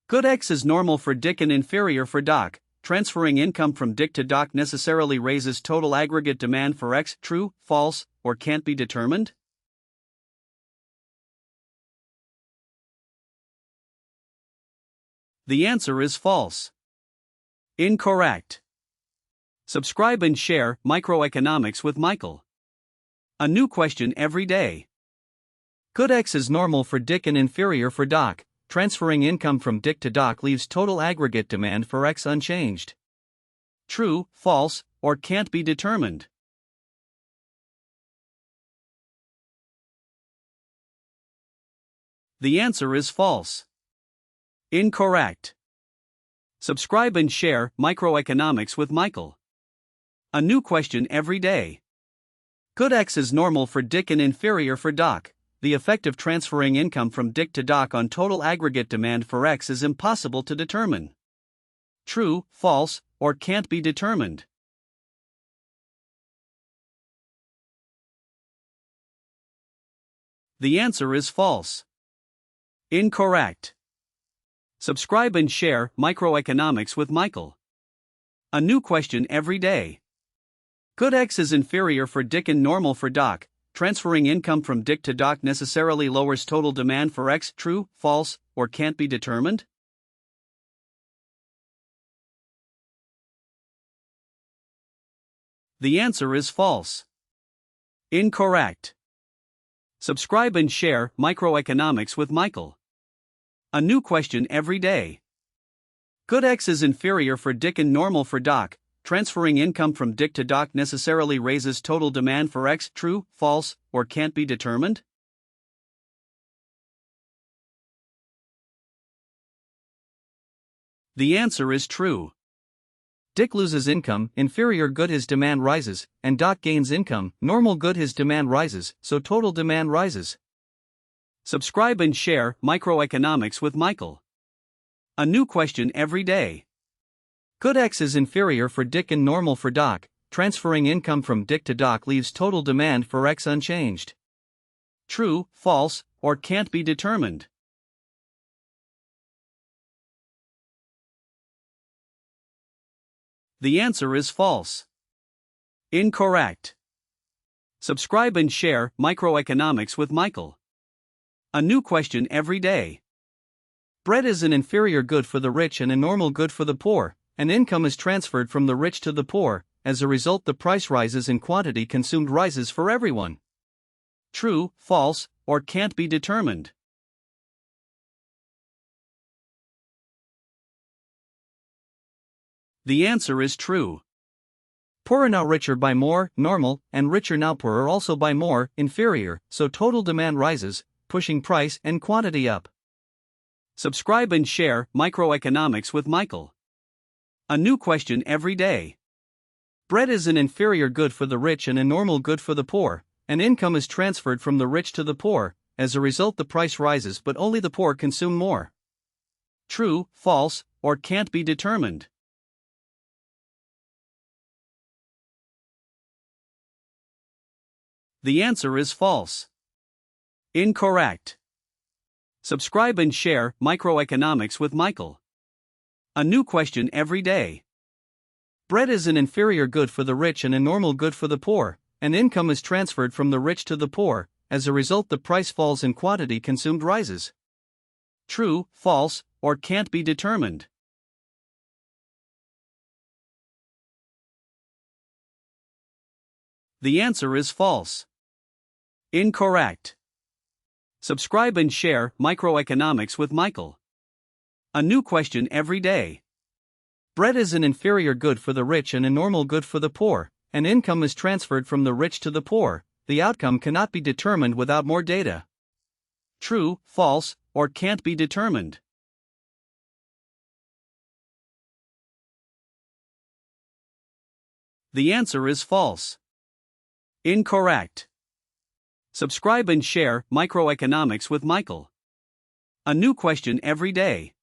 Good X is normal for Dick and inferior for Doc. Transferring income from Dick to Doc necessarily raises total aggregate demand for X. True, false, or can't be determined? The answer is false. Incorrect. Subscribe and share Microeconomics with Michael. A new question every day. Good X is normal for Dick and inferior for Doc. Transferring income from Dick to Doc leaves total aggregate demand for X unchanged. True, false, or can't be determined? The answer is false. Incorrect. Subscribe and share Microeconomics with Michael. A new question every day. Good X is normal for Dick and inferior for Doc. The effect of transferring income from Dick to Doc on total aggregate demand for X is impossible to determine. True, false, or can't be determined? The answer is false. Incorrect. Subscribe and share Microeconomics with Michael. A new question every day. Good X is inferior for Dick and normal for Doc. Transferring income from Dick to Doc necessarily lowers total demand for X. True, false, or can't be determined? The answer is false. Incorrect. Subscribe and share Microeconomics with Michael. A new question every day. Good X is inferior for Dick and normal for Doc. Transferring income from Dick to Doc necessarily raises total demand for X. True, false, or can't be determined? The answer is true. Dick loses income, inferior good his demand rises, and Doc gains income, normal good his demand rises, so total demand rises. Subscribe and share Microeconomics with Michael. A new question every day. Good X is inferior for Dick and normal for Doc. Transferring income from Dick to Doc leaves total demand for X unchanged. True, false, or can't be determined? The answer is false. Incorrect. Subscribe and share Microeconomics with Michael. A new question every day. Bread is an inferior good for the rich and a normal good for the poor, and income is transferred from the rich to the poor. As a result, the price rises and quantity consumed rises for everyone. True, false, or can't be determined? The answer is true. Poorer now richer by more, normal, and richer now poorer also by more, inferior, so total demand rises, pushing price and quantity up. Subscribe and share Microeconomics with Michael. A new question every day. Bread is an inferior good for the rich and a normal good for the poor, and income is transferred from the rich to the poor. As a result, the price rises but only the poor consume more. True, false, or can't be determined? The answer is false. Incorrect. Subscribe and share Microeconomics with Michael. A new question every day. Bread is an inferior good for the rich and a normal good for the poor, and income is transferred from the rich to the poor. As a result, the price falls and quantity consumed rises. True, false, or can't be determined? The answer is false. Incorrect. Subscribe and share Microeconomics with Michael. A new question every day. Bread is an inferior good for the rich and a normal good for the poor, and income is transferred from the rich to the poor. The outcome cannot be determined without more data. True, false, or can't be determined? The answer is false. Incorrect. Subscribe and share Microeconomics with Michael. A new question every day.